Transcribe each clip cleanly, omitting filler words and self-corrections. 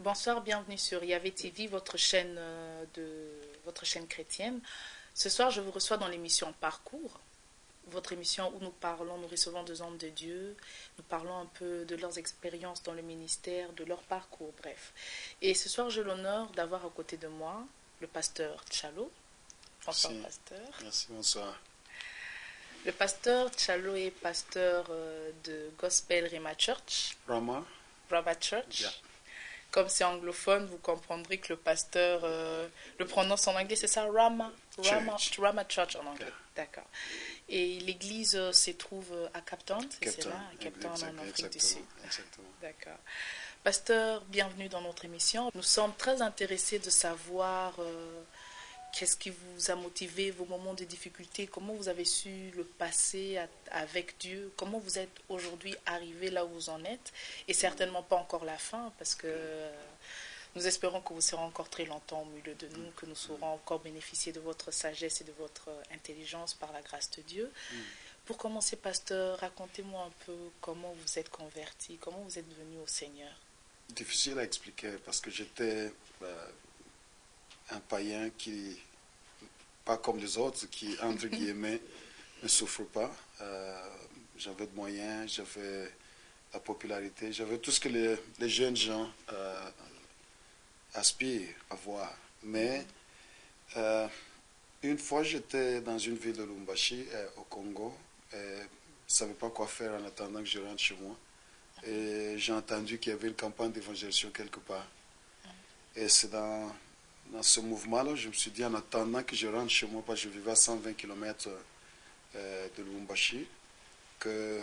Bonsoir, bienvenue sur Yahvé TV, votre chaîne, votre chaîne chrétienne. Ce soir, je vous reçois dans l'émission Parcours, votre émission où nous recevons des hommes de Dieu, nous parlons un peu de leurs expériences dans le ministère, de leur parcours, bref. Et ce soir, j'ai l'honneur d'avoir à côté de moi le pasteur Tchalo. Bonsoir, Merci. pasteur. Merci, bonsoir. Le pasteur Tchalo est pasteur de Gospel Rhema Church. Rama? Church. Yeah. Comme c'est anglophone, vous comprendrez que le pasteur le prononce en anglais, c'est ça, Rama Church en anglais. Yeah. D'accord. Et l'église se trouve à Cape Town, c'est là, à Cape Town en Afrique du Sud. Exactement. D'accord. Pasteur, bienvenue dans notre émission. Nous sommes très intéressés de savoir qu'est-ce qui vous a motivé, vos moments de difficulté, comment vous avez su le passer avec Dieu, comment vous êtes aujourd'hui arrivé là où vous en êtes, et certainement pas encore la fin, parce que nous espérons que vous serez encore très longtemps au milieu de nous, que nous saurons encore bénéficier de votre sagesse et de votre intelligence par la grâce de Dieu. Pour commencer, pasteur, racontez-moi un peu comment vous êtes converti, comment vous êtes venu au Seigneur. Difficile à expliquer parce que j'étais un païen qui, pas comme les autres, qui, entre guillemets, ne souffre pas. J'avais de moyens, j'avais la popularité, j'avais tout ce que les jeunes gens aspirent à voir. Mais une fois, j'étais dans une ville de Lubumbashi, au Congo, et je ne savais pas quoi faire en attendant que je rentre chez moi. Et j'ai entendu qu'il y avait une campagne d'évangélisation quelque part. Et c'est dans ce mouvement-là, je me suis dit, en attendant que je rentre chez moi, parce que je vivais à 120 km de Lubumbashi, que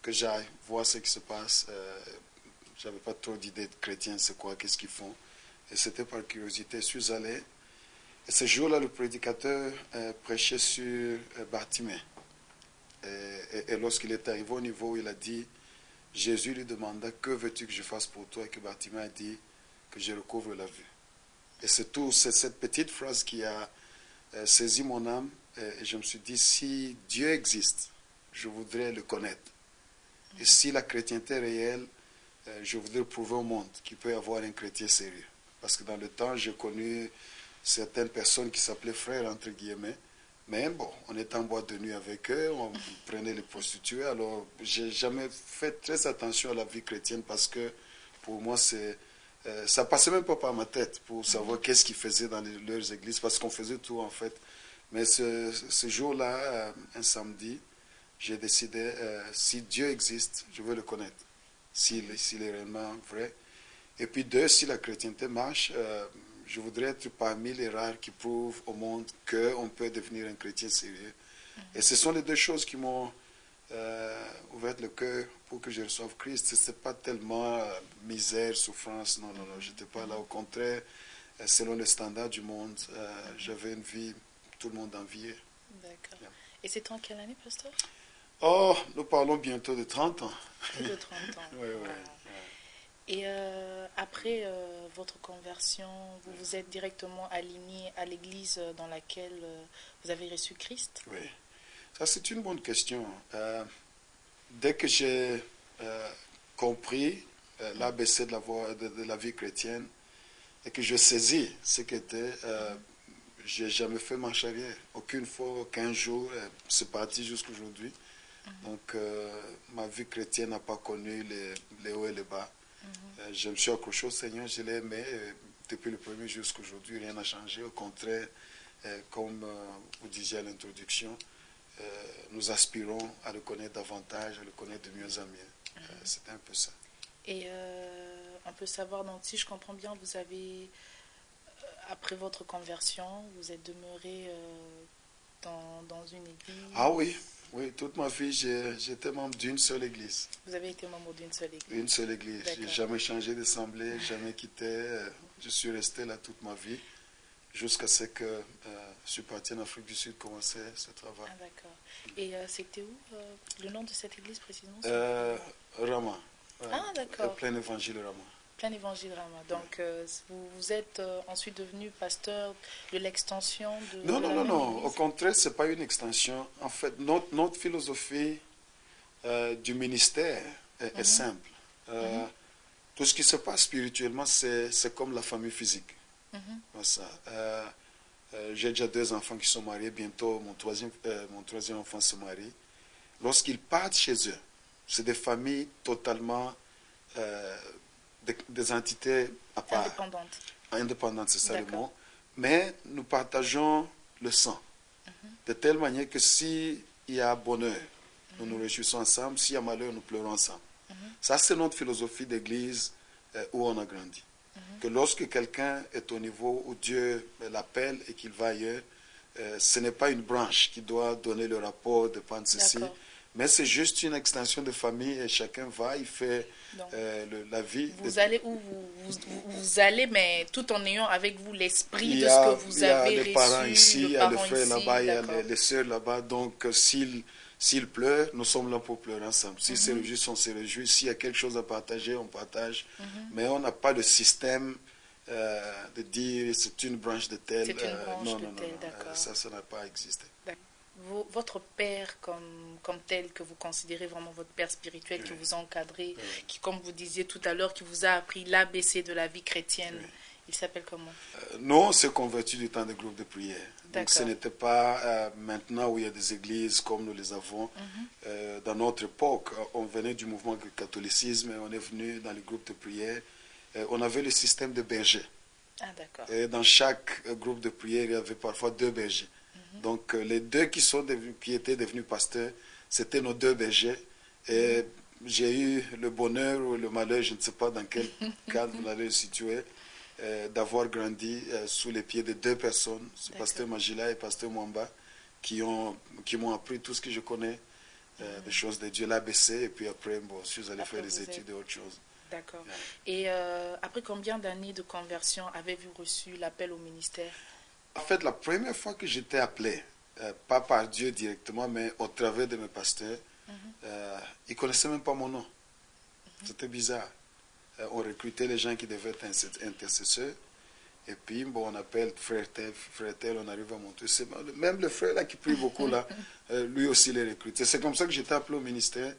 j'aille voir ce qui se passe. Je n'avais pas trop d'idées de chrétiens, c'est quoi, qu'est-ce qu'ils font. Et c'était par curiosité, je suis allé. Et ce jour-là, le prédicateur prêchait sur Bartimée. Et lorsqu'il est arrivé au niveau où il a dit, Jésus lui demanda, que veux-tu que je fasse pour toi? Et que Bartimée a dit, que je recouvre la vue. Et c'est tout, c'est cette petite phrase qui a saisi mon âme. Et je me suis dit, si Dieu existe, je voudrais le connaître. Et si la chrétienté est réelle, je voudrais prouver au monde qu'il peut y avoir un chrétien sérieux. Parce que dans le temps, j'ai connu certaines personnes qui s'appelaient frères, entre guillemets. Mais bon, on était en boîte de nuit avec eux, on prenait les prostituées. Alors, j'ai jamais fait très attention à la vie chrétienne parce que pour moi, ça passait même pas par ma tête pour savoir qu'est-ce qu'ils faisaient dans leurs églises, parce qu'on faisait tout en fait. Mais ce jour-là, un samedi, j'ai décidé, si Dieu existe, je veux le connaître, s'il est réellement vrai. Et puis deux, si la chrétienté marche, je voudrais être parmi les rares qui prouvent au monde qu'on peut devenir un chrétien sérieux. Et ce sont les deux choses qui m'ont ouvert le cœur pour que je reçoive Christ. Ce n'était pas tellement misère, souffrance, non, je n'étais pas là. Au contraire, selon les standards du monde, j'avais une vie, tout le monde enviait. D'accord. Yeah. Et c'était en quelle année, pasteur? Oh, nous parlons bientôt de 30 ans. Plus de 30 ans. Oui, wow. oui. Et après votre conversion, vous vous êtes directement aligné à l'église dans laquelle vous avez reçu Christ? Oui, ça c'est une bonne question. Dès que j'ai compris l'ABC de la vie chrétienne et que je saisis ce qu'était, je n'ai jamais fait marche arrière. Aucune fois, aucun jour, c'est parti jusqu'à aujourd'hui. Donc ma vie chrétienne n'a pas connu les hauts et les bas. Je me suis accroché au Seigneur, je l'ai aimé. Depuis le premier jour jusqu'à aujourd'hui, rien n'a changé. Au contraire, comme vous disiez à l'introduction, nous aspirons à le connaître davantage, à le connaître de mieux en mieux. C'était un peu ça. Et on peut savoir, donc, si je comprends bien, vous avez, après votre conversion, vous êtes demeuré dans une église? Ah oui. Oui, toute ma vie, j'étais membre d'une seule église. Vous avez été membre d'une seule église? Une seule église. Je n'ai jamais changé d'assemblée, jamais quitté. Je suis resté là toute ma vie, jusqu'à ce que je suis parti en Afrique du Sud commencer ce travail. Ah, d'accord. Et c'était où le nom de cette église précisément? Rama. Ah, d'accord. Plein évangile Rama. Plein évangile Rama. Donc, vous êtes ensuite devenu pasteur de l'extension de... Non. Au contraire, ce n'est pas une extension. En fait, notre philosophie du ministère est simple. Tout ce qui se passe spirituellement, c'est comme la famille physique. Ça. J'ai déjà 2 enfants qui sont mariés. Bientôt, mon troisième enfant se marie. Lorsqu'ils partent chez eux, c'est des familles totalement des entités à part. Indépendantes, c'est ça le mot. Mais nous partageons le sang. De telle manière que s'il y a bonheur, nous nous réjouissons ensemble. S'il y a malheur, nous pleurons ensemble. Ça, c'est notre philosophie d'église où on a grandi. Que lorsque quelqu'un est au niveau où Dieu l'appelle et qu'il va ailleurs, ce n'est pas une branche qui doit donner le rapport de prendre ceci, mais c'est juste une extension de famille et chacun va, il fait la vie. Vous allez où vous allez, mais tout en ayant avec vous l'esprit de ce que vous avez reçu. Il y a les parents ici, il y a le frère là-bas, il y a les sœurs là-bas. Donc, s'ils pleurent, nous sommes là pour pleurer ensemble. S'ils se réjouissent, on se réjouit. S'il y a quelque chose à partager, on partage. Mais on n'a pas de système de dire c'est une branche de tel. C'est une branche de tel, d'accord. Ça n'a pas existé. Votre père comme tel, que vous considérez vraiment votre père spirituel, qui vous a encadré, qui, comme vous disiez tout à l'heure, qui vous a appris l'ABC de la vie chrétienne, il s'appelle comment? Nous, on s'est convertis du temps des groupes de prière. Donc ce n'était pas maintenant où il y a des églises comme nous les avons. Dans notre époque, on venait du mouvement du catholicisme et on est venu dans les groupes de prière. On avait le système de bergers. Et dans chaque groupe de prière, il y avait parfois 2 bergers. Donc les 2 qui étaient devenus pasteurs, c'était nos 2 bergers. Et j'ai eu le bonheur ou le malheur, je ne sais pas dans quel cadre vous allez le situer, d'avoir grandi sous les pieds de 2 personnes, c'est pasteur Magila et pasteur Mwamba, qui m'ont appris tout ce que je connais, des choses de Dieu, l'ABC, et puis après, je suis allé faire des études et autre chose. D'accord. Et après combien d'années de conversion avez-vous reçu l'appel au ministère? En fait, la première fois que j'étais appelé, pas par Dieu directement, mais au travers de mes pasteurs, ils ne connaissaient même pas mon nom. C'était bizarre. On recrutait les gens qui devaient être intercesseurs. Et puis, on appelle frère tel, on arrive à monter. Même le frère là qui prie beaucoup, là, lui aussi les recrutait. C'est comme ça que j'étais appelé au ministère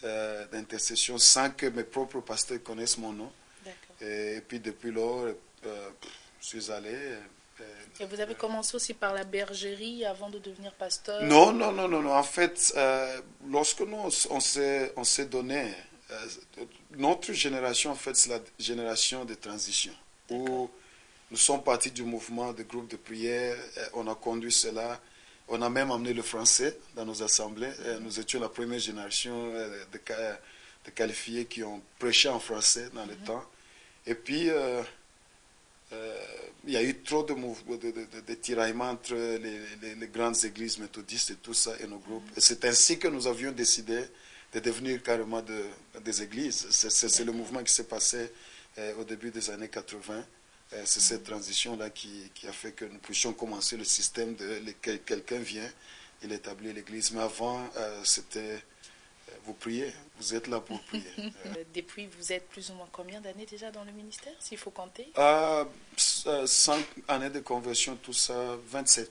d'intercession sans que mes propres pasteurs connaissent mon nom. Et puis, depuis lors, je suis allé. Et vous avez commencé aussi par la bergerie avant de devenir pasteur? Non. En fait, lorsque nous, on s'est donné, notre génération, en fait, c'est la génération de transition. Où nous sommes partis du mouvement de groupe de prière, on a conduit cela, on a même amené le français dans nos assemblées. Nous étions la première génération de qualifiés qui ont prêché en français dans le temps. Et puis, il y a eu trop de tiraillements entre les grandes églises méthodistes et tout ça et nos groupes. Et c'est ainsi que nous avions décidé de devenir carrément des églises. C'est le mouvement qui s'est passé au début des années 80. C'est cette transition-là qui a fait que nous puissions commencer le système de quelqu'un vient, il établit l'église. Mais avant, c'était vous priez, vous êtes là pour prier. Depuis, vous êtes plus ou moins combien d'années déjà dans le ministère, s'il faut compter? 5 années de conversion, tout ça, 27.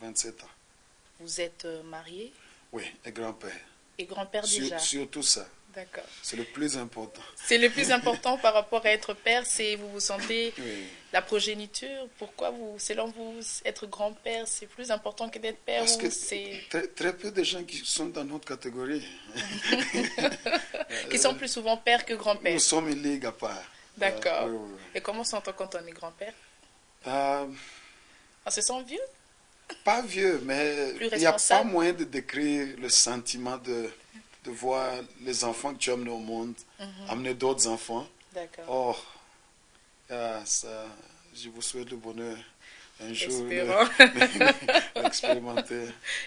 27 ans. Vous êtes marié? Oui, et grand-père. Et grand-père déjà? Surtout ça. D'accord. C'est le plus important. C'est le plus important par rapport à être père, c'est vous vous sentez la progéniture. Pourquoi selon vous, être grand-père, c'est plus important que d'être père? Parce que très peu de gens qui sont dans notre catégorie. Qui sont plus souvent pères que grand-père. Nous sommes une ligue à part. D'accord. Et comment on s'entend quand on est grand-père? On se sent vieux? Pas vieux, mais il n'y a pas moyen de décrire le sentiment de voir les enfants que tu as amenés au monde, amener d'autres enfants. D'accord. Ça, je vous souhaite le bonheur un jour d'expérimenter.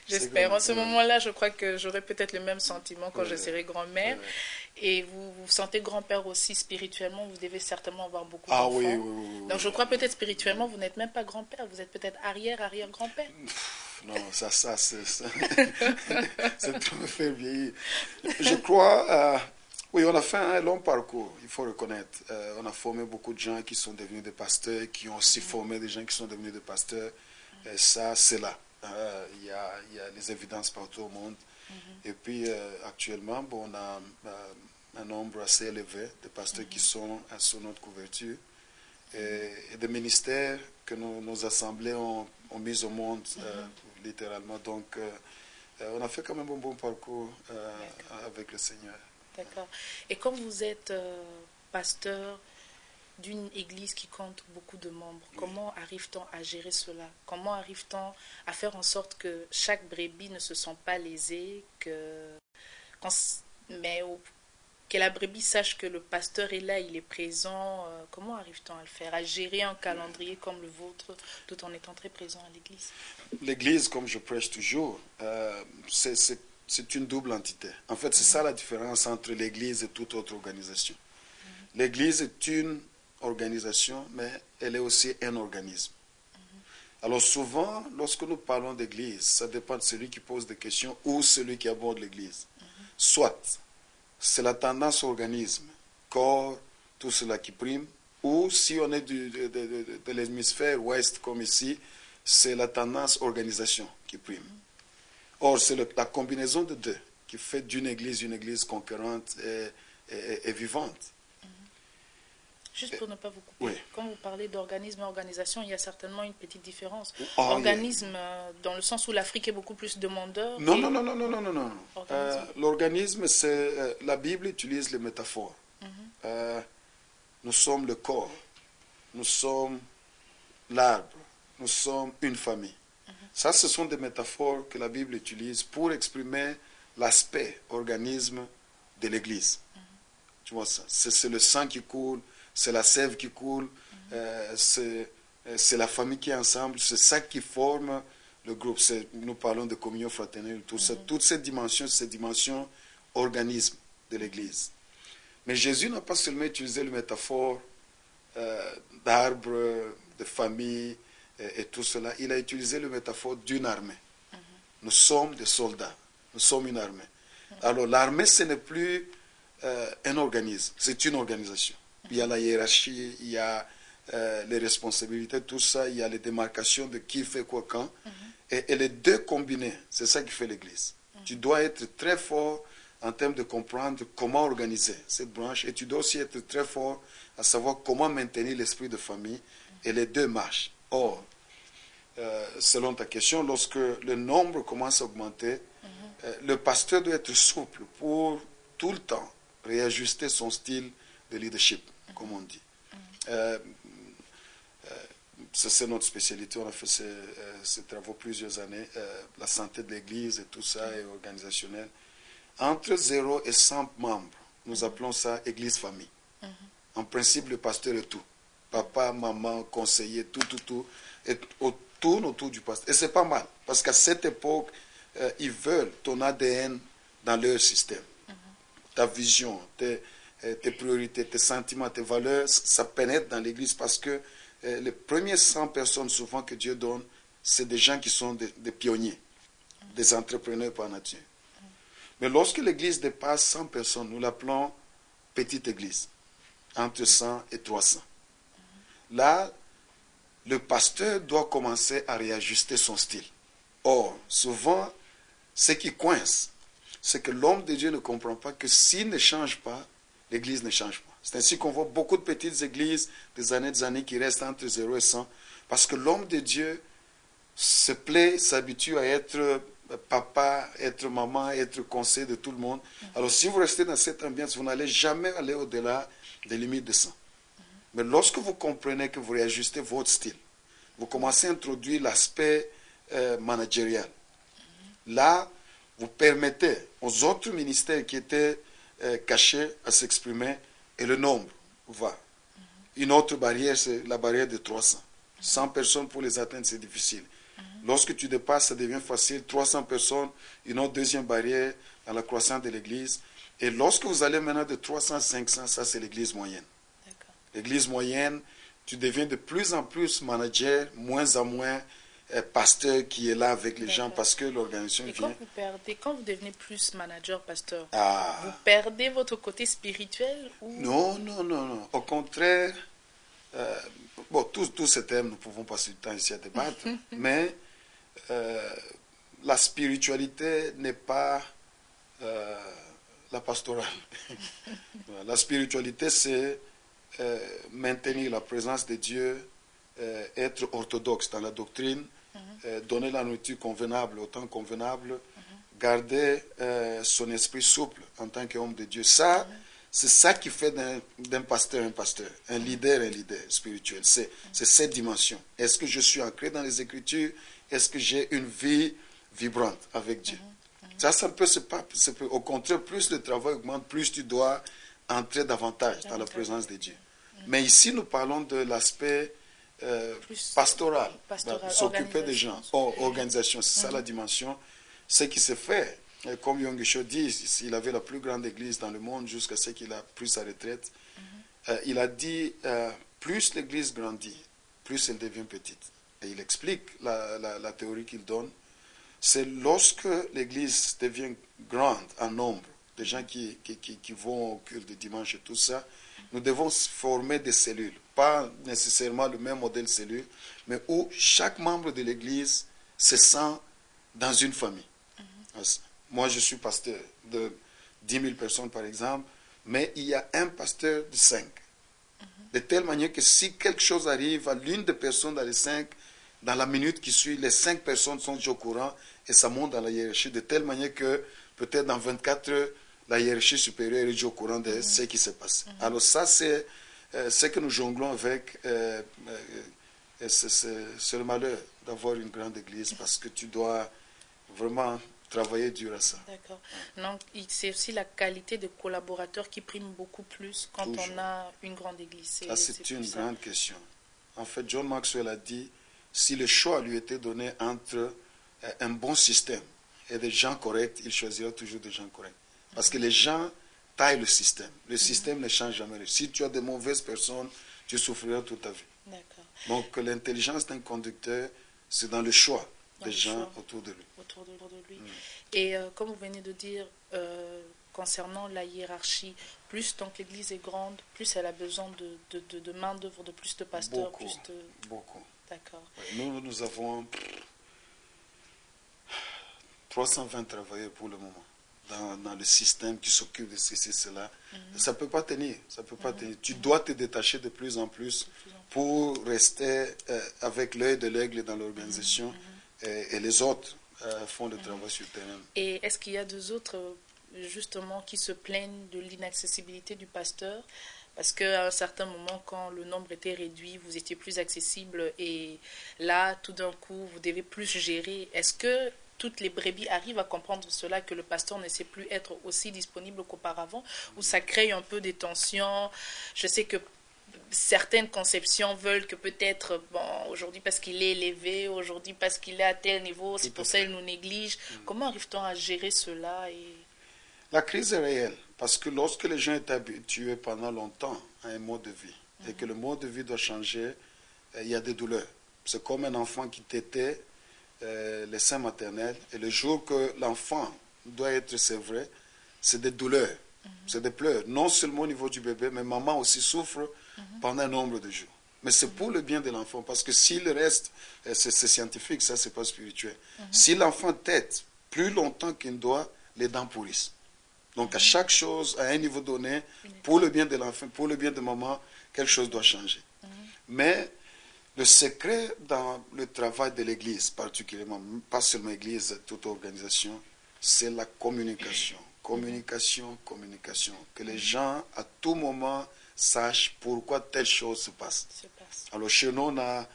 J'espère. En ce moment-là, je crois que j'aurai peut-être le même sentiment quand je serai grand-mère. Et vous vous sentez grand-père aussi spirituellement, vous devez certainement avoir beaucoup d'enfants. Oui. Donc je crois peut-être spirituellement, vous n'êtes même pas grand-père, vous êtes peut-être arrière-grand-père. Non, ça c'est trop me faire vieillir. Je crois, oui, on a fait un long parcours, il faut reconnaître. On a formé beaucoup de gens qui sont devenus des pasteurs, qui ont aussi formé des gens qui sont devenus des pasteurs. Et ça, c'est là. Il y a les évidences partout au monde. Et puis, actuellement, on a un nombre assez élevé de pasteurs qui sont sous notre couverture et des ministères que nos assemblées ont mis au monde littéralement. Donc, on a fait quand même un bon parcours avec le Seigneur. D'accord. Et comme vous êtes pasteur d'une église qui compte beaucoup de membres, comment arrive-t-on à gérer cela? Comment arrive-t-on à faire en sorte que chaque brebis ne se sent pas lésée, que la brebis sache que le pasteur est là, il est présent? Comment arrive-t-on à le faire, à gérer un calendrier comme le vôtre tout en étant très présent à l'église? L'église, comme je prêche toujours, c'est une double entité. En fait, c'est ça la différence entre l'église et toute autre organisation. L'église est une organisation, mais elle est aussi un organisme. Alors souvent, lorsque nous parlons d'église, ça dépend de celui qui pose des questions ou celui qui aborde l'église. Soit c'est la tendance organisme, corps, tout cela qui prime, ou si on est de l'hémisphère ouest comme ici, c'est la tendance organisation qui prime. Or, c'est la combinaison de deux qui fait d'une église une église conquérante et vivante. Juste pour ne pas vous couper, oui. Quand vous parlez d'organisme et organisation, il y a certainement une petite différence. Organisme, dans le sens où l'Afrique est beaucoup plus demandeur. Non. L'organisme, c'est la Bible utilise les métaphores. Nous sommes le corps, nous sommes l'arbre, nous sommes une famille. Ça, ce sont des métaphores que la Bible utilise pour exprimer l'aspect organisme de l'Église. Tu vois ça? C'est le sang qui coule, c'est la sève qui coule, c'est la famille qui est ensemble, c'est ça qui forme le groupe. Nous parlons de communion fraternelle, tout ça, toutes ces dimensions organisme de l'Église. Mais Jésus n'a pas seulement utilisé la métaphore d'arbre, de famille et tout cela, il a utilisé la métaphore d'une armée. Nous sommes des soldats, nous sommes une armée. Alors l'armée, ce n'est plus un organisme, c'est une organisation. Il y a la hiérarchie, il y a les responsabilités, tout ça, il y a les démarcations de qui fait quoi quand. Et les deux combinés, c'est ça qui fait l'Église. Tu dois être très fort en termes de comprendre comment organiser cette branche et tu dois aussi être très fort à savoir comment maintenir l'esprit de famille et les deux marchent. Or, selon ta question, lorsque le nombre commence à augmenter, le pasteur doit être souple pour tout le temps réajuster son style de leadership, comme on dit. C'est notre spécialité, on a fait ces travaux plusieurs années, la santé de l'Église et tout ça, et organisationnel. Entre 0 et 100 membres, nous appelons ça Église-famille. En principe, le pasteur est tout. Papa, maman, conseiller, tout. Et tourne autour du pasteur. Et c'est pas mal, parce qu'à cette époque, ils veulent ton ADN dans leur système. Ta vision, tes priorités, tes sentiments, tes valeurs, ça pénètre dans l'Église parce que les premières 100 personnes souvent que Dieu donne, c'est des gens qui sont des pionniers, des entrepreneurs par nature. Mais lorsque l'Église dépasse 100 personnes, nous l'appelons petite Église, entre 100 et 300. Là, le pasteur doit commencer à réajuster son style. Or, souvent, ce qui coince, c'est que l'homme de Dieu ne comprend pas que s'il ne change pas, l'Église ne change pas. C'est ainsi qu'on voit beaucoup de petites églises des années qui restent entre 0 et 100, parce que l'homme de Dieu se plaît, s'habitue à être papa, être maman, être conseiller de tout le monde. Alors si vous restez dans cette ambiance, vous n'allez jamais aller au-delà des limites de 100. Mais lorsque vous comprenez que vous réajustez votre style, vous commencez à introduire l'aspect managérial. Là, vous permettez aux autres ministères qui étaient cachés à s'exprimer et le nombre va. Une autre barrière, c'est la barrière de 300. 100 personnes pour les atteindre, c'est difficile. Lorsque tu dépasses, ça devient facile. 300 personnes, une autre deuxième barrière dans la croissance de l'Église. Et lorsque vous allez maintenant de 300 à 500, ça c'est l'Église moyenne. L'Église moyenne, tu deviens de plus en plus manager, moins en moins pasteur qui est là avec les gens parce que l'organisation vient. Quand vous devenez plus manager, pasteur, Ah. Vous perdez votre côté spirituel ou... Non. Au contraire, bon, tous ces thèmes, nous ne pouvons passer du temps ici à débattre, mais la spiritualité n'est pas la pastorale. La spiritualité, c'est maintenir la présence de Dieu, être orthodoxe dans la doctrine, donner la nourriture convenable au temps convenable, garder son esprit souple en tant qu'homme de Dieu. Ça, c'est ça qui fait d'un pasteur un pasteur, un leader spirituel. C'est cette dimension. Est-ce que je suis ancré dans les Écritures? Est-ce que j'ai une vie vibrante avec Dieu? Ça peut se passer. Au contraire, plus le travail augmente, plus tu dois entrer davantage dans la présence de Dieu. Mais ici, nous parlons de l'aspect pastoral, s'occuper des gens, organisation, c'est ça la dimension. Ce qui se fait, comme Yonggi Cho dit, il avait la plus grande église dans le monde jusqu'à ce qu'il a pris sa retraite. Il a dit, plus l'église grandit, plus elle devient petite. Et il explique la théorie qu'il donne. C'est lorsque l'église devient grande en nombre, des gens qui vont au culte de dimanche et tout ça, nous devons former des cellules, pas nécessairement le même modèle cellule, mais où chaque membre de l'église se sent dans une famille. Moi, je suis pasteur de 10 000 personnes, par exemple, mais il y a un pasteur de 5. De telle manière que si quelque chose arrive à l'une des personnes dans les 5, dans la minute qui suit, les 5 personnes sont déjà au courant et ça monte dans la hiérarchie, de telle manière que peut-être dans 24 heures, la hiérarchie supérieure est déjà au courant de ce qui s'est passé. Alors ça, c'est ce que nous jonglons avec. C'est le malheur d'avoir une grande église parce que tu dois vraiment travailler dur à ça. D'accord. Donc, c'est aussi la qualité des collaborateurs qui prime beaucoup plus quand on a une grande église. C'est une grande question. En fait, John Maxwell a dit, si le choix lui était donné entre un bon système et des gens corrects, il choisira toujours des gens corrects. Parce que les gens taillent le système. Le système ne change jamais. Si tu as de mauvaises personnes, tu souffriras toute ta vie. Donc, l'intelligence d'un conducteur, c'est dans le choix des gens autour de lui. Et comme vous venez de dire, concernant la hiérarchie, plus donc l'église est grande, plus elle a besoin de main-d'œuvre, de plus de pasteurs. Beaucoup. D'accord. Nous avons 320 travailleurs pour le moment dans le système qui s'occupe de ceci, cela. Ça ne peut pas tenir. Tu dois te détacher de plus en plus pour rester avec l'œil de l'aigle dans l'organisation et les autres font le travail sur le terrain. Et est-ce qu'il y a deux autres justement qui se plaignent de l'inaccessibilité du pasteur? Parce qu'à un certain moment, quand le nombre était réduit, vous étiez plus accessible et là, tout d'un coup, vous devez plus gérer. Est-ce que toutes les brebis arrivent à comprendre cela, que le pasteur ne sait plus être aussi disponible qu'auparavant, ou ça crée un peu des tensions? Je sais que certaines conceptions veulent que peut-être, aujourd'hui parce qu'il est élevé, aujourd'hui parce qu'il est à tel niveau, c'est pour ça qu'il nous néglige. Comment arrive-t-on à gérer cela La crise est réelle, parce que lorsque les gens étaient habitués pendant longtemps à un mode de vie, et que le mode de vie doit changer, il y a des douleurs. C'est comme un enfant qui tétait les seins maternels, et le jour que l'enfant doit être sévré, c'est des douleurs, c'est des pleurs, non seulement au niveau du bébé, mais maman aussi souffre pendant un nombre de jours. Mais c'est pour le bien de l'enfant, parce que si le reste, c'est scientifique, ça c'est pas spirituel. Si l'enfant tète plus longtemps qu'il doit, les dents pourrissent. Donc à chaque chose, à un niveau donné, pour le bien de l'enfant, pour le bien de maman, quelque chose doit changer. Mais le secret dans le travail de l'Église, particulièrement, pas seulement l'Église, toute organisation, c'est la communication. Communication. Que les gens, à tout moment, sachent pourquoi telle chose se passe. Alors chez nous, on a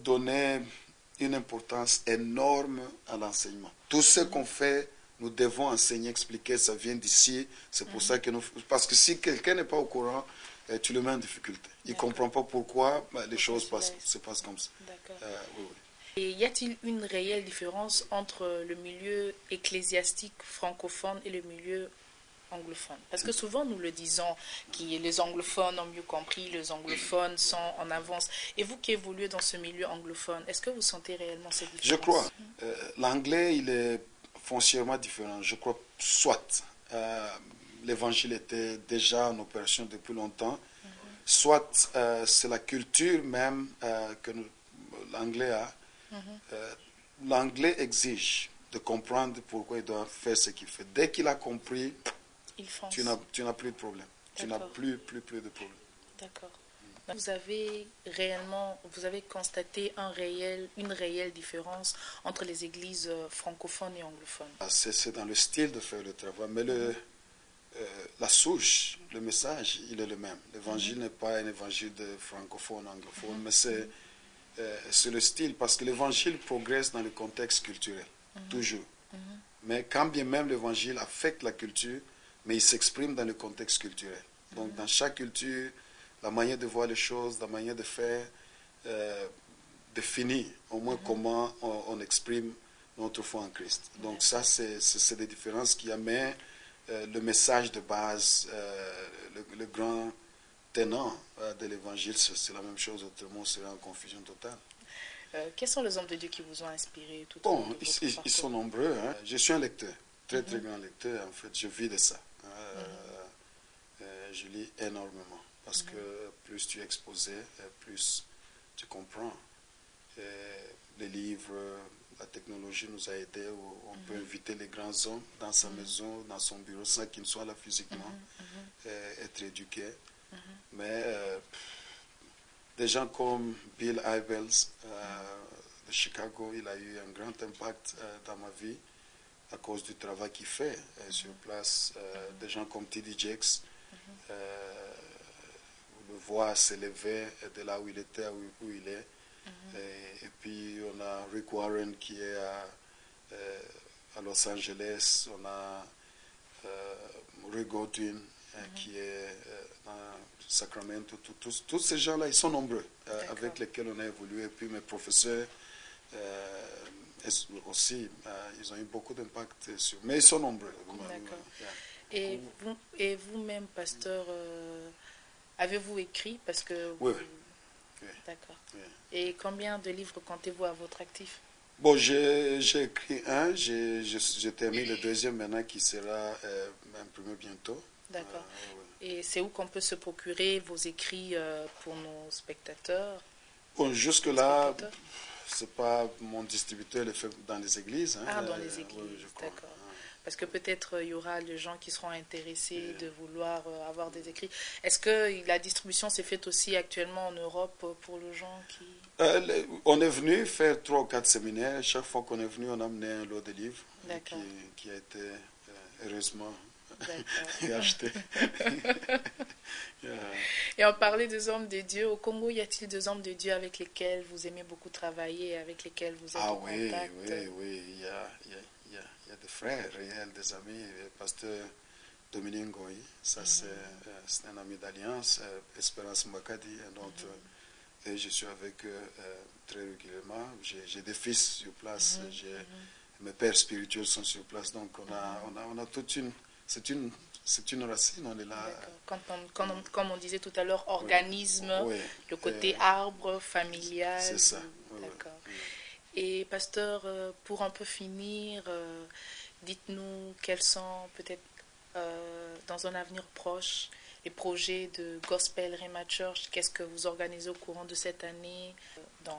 donné une importance énorme à l'enseignement. Tout ce qu'on fait, nous devons enseigner, expliquer, ça vient d'ici. C'est pour ça que nous... Parce que si quelqu'un n'est pas au courant, tu le mets en difficulté. Il ne comprend pas pourquoi les choses se passent comme ça. Oui. Et y a-t-il une réelle différence entre le milieu ecclésiastique francophone et le milieu anglophone? Parce que souvent nous le disons, que les anglophones ont mieux compris, les anglophones sont en avance. Et vous qui évoluez dans ce milieu anglophone, est-ce que vous sentez réellement cette différence? Je crois. L'anglais, il est foncièrement différent. Je crois, soit l'évangile était déjà en opération depuis longtemps, soit c'est la culture même que l'anglais a. L'anglais exige de comprendre pourquoi il doit faire ce qu'il fait. Dès qu'il a compris, Ils foncent. Tu n'as plus de problème. Tu n'as plus de problème. D'accord. Vous avez constaté une réelle différence entre les églises francophones et anglophones? C'est dans le style de faire le travail, mais la souche, le message, il est le même. L'évangile n'est pas un évangile de francophone, anglophone, mais c'est le style, parce que l'évangile progresse dans le contexte culturel, toujours. Mais quand bien même l'évangile affecte la culture, mais il s'exprime dans le contexte culturel. Donc dans chaque culture, la manière de voir les choses, la manière de faire, définit au moins comment on exprime notre foi en Christ. Donc ça, c'est des différences qui amènent le message de base, le grand tenant de l'évangile, c'est la même chose, autrement on serait en confusion totale. Quels sont les hommes de Dieu qui vous ont inspiré tout au long de votre parcours? Ils sont nombreux. Hein. Je suis un lecteur, très grand lecteur. En fait, je vis de ça. Je lis énormément parce que plus tu es exposé, plus tu comprends. Les livres, la technologie nous a aidés. On peut inviter les grands hommes dans sa maison, dans son bureau, sans qu'ils soient là physiquement, être éduqués. Mais des gens comme Bill Hybels de Chicago, il a eu un grand impact dans ma vie à cause du travail qu'il fait sur place. Des gens comme T.D. Jakes, on le voit s'élever de là où il était à où il est. Et puis on a Rick Warren qui est à Los Angeles. On a Rick Godwin qui est à Sacramento. Tous ces gens-là, ils sont nombreux avec lesquels on a évolué. Et puis mes professeurs aussi, ils ont eu beaucoup d'impact sur. Mais ils sont nombreux. Et vous-même, pasteur, avez-vous écrit parce que Oui. D'accord. Oui. Et combien de livres comptez-vous à votre actif? Bon, j'ai écrit un, je termine le deuxième maintenant qui sera imprimé bientôt. D'accord. Et c'est où qu'on peut se procurer vos écrits pour nos spectateurs? Bon, jusque-là, c'est pas mon distributeur le fait dans les églises. Hein. Ah, dans les églises, oui, je crois. D'accord. Parce que peut-être il y aura des gens qui seront intéressés de vouloir avoir des écrits. Est-ce que la distribution s'est faite aussi actuellement en Europe pour les gens qui... On est venu faire 3 ou 4 séminaires. Chaque fois qu'on est venu, on a amené un lot de livres qui a été heureusement acheté. Et on parlait des hommes de Dieu. Au Congo, y a-t-il des hommes de Dieu avec lesquels vous aimez beaucoup travailler, avec lesquels vous êtes en contact? Oui. Il y a des frères réels, des amis. Le pasteur Dominique Ngoyi, ça c'est un ami d'alliance. Espérance Mbakadi, un autre. Et je suis avec eux très régulièrement. J'ai des fils sur place. Mes pères spirituels sont sur place. Donc on a toute une... C'est une racine, on est là. Comme on disait tout à l'heure, organisme, le côté arbre familial. C'est ça. D'accord. Et pasteur, pour un peu finir, dites-nous quels sont peut-être dans un avenir proche les projets de Gospel Rhema Church. Qu'est-ce que vous organisez au courant de cette année?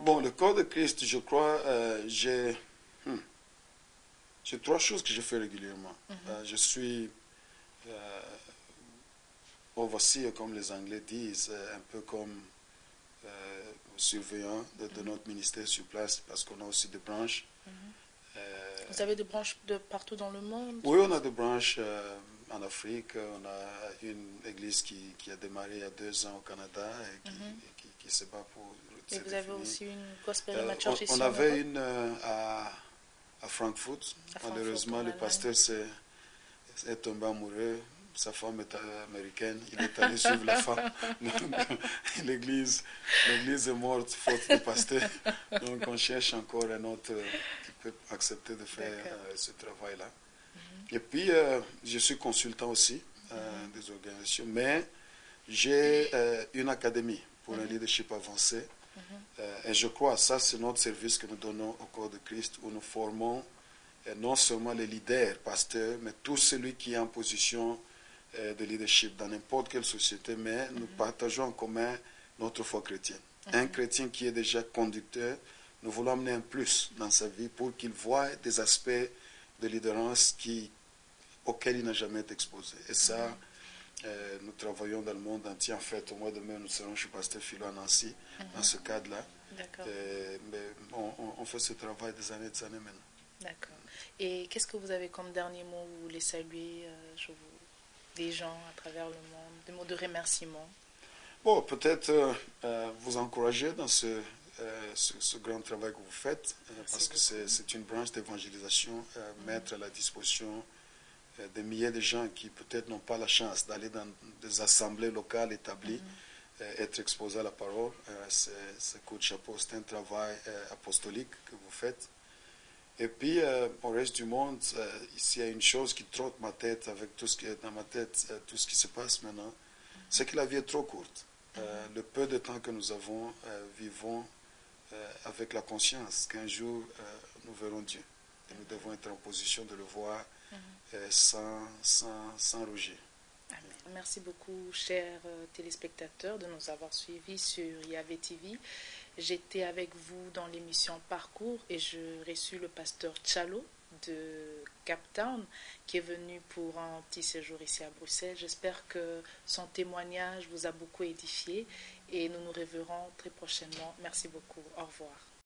Bon, le corps de Christ, je crois, j'ai 3 choses que je fais régulièrement. Je suis overseer, comme les Anglais disent, un peu comme surveillant de notre ministère sur place, parce qu'on a aussi des branches. Vous avez des branches de partout dans le monde? Oui, on a des branches en Afrique. On a une église qui a démarré il y a 2 ans au Canada et qui se bat pour... Et vous avez aussi une Gospel Rhema Church ici? On avait une à Frankfurt. Malheureusement, le pasteur est tombé amoureux. Sa femme est américaine. Il est allé suivre la femme. L'église est morte, faute de pasteur. Donc on cherche encore un autre qui peut accepter de faire ce travail-là. Et puis, je suis consultant aussi des organisations. Mais j'ai une académie pour un leadership avancé. Et je crois, ça c'est notre service que nous donnons au corps de Christ, où nous formons non seulement les leaders, pasteurs, mais tout celui qui est en position de leadership dans n'importe quelle société, mais nous partageons en commun notre foi chrétienne. Un chrétien qui est déjà conducteur, nous voulons amener un plus dans sa vie pour qu'il voie des aspects de leaderance qui auquel il n'a jamais été exposé. Et ça, nous travaillons dans le monde entier. En fait, au mois de mai, nous serons chez Pasteur Philo à Nancy, dans ce cadre-là. Mais on fait ce travail des années maintenant. D'accord. Et qu'est-ce que vous avez comme dernier mot? Vous voulez saluer des gens à travers le monde, des mots de remerciement? Bon, peut-être vous encourager dans ce grand travail que vous faites, parce que c'est une branche d'évangélisation, mettre à la disposition des milliers de gens qui peut-être n'ont pas la chance d'aller dans des assemblées locales établies, être exposés à la parole. C'est coup de chapeau, c'est un travail apostolique que vous faites. Et puis, au reste du monde, s'il y a une chose qui trotte ma tête avec tout ce qui est dans ma tête, tout ce qui se passe maintenant, c'est que la vie est trop courte. Le peu de temps que nous avons, vivons avec la conscience qu'un jour, nous verrons Dieu. Et nous devons être en position de le voir sans rougir. Merci beaucoup, chers téléspectateurs, de nous avoir suivis sur Yahvé TV. J'étais avec vous dans l'émission Parcours et je reçus le pasteur Tchalo de Cape Town qui est venu pour un petit séjour ici à Bruxelles. J'espère que son témoignage vous a beaucoup édifié et nous nous reverrons très prochainement. Merci beaucoup. Au revoir.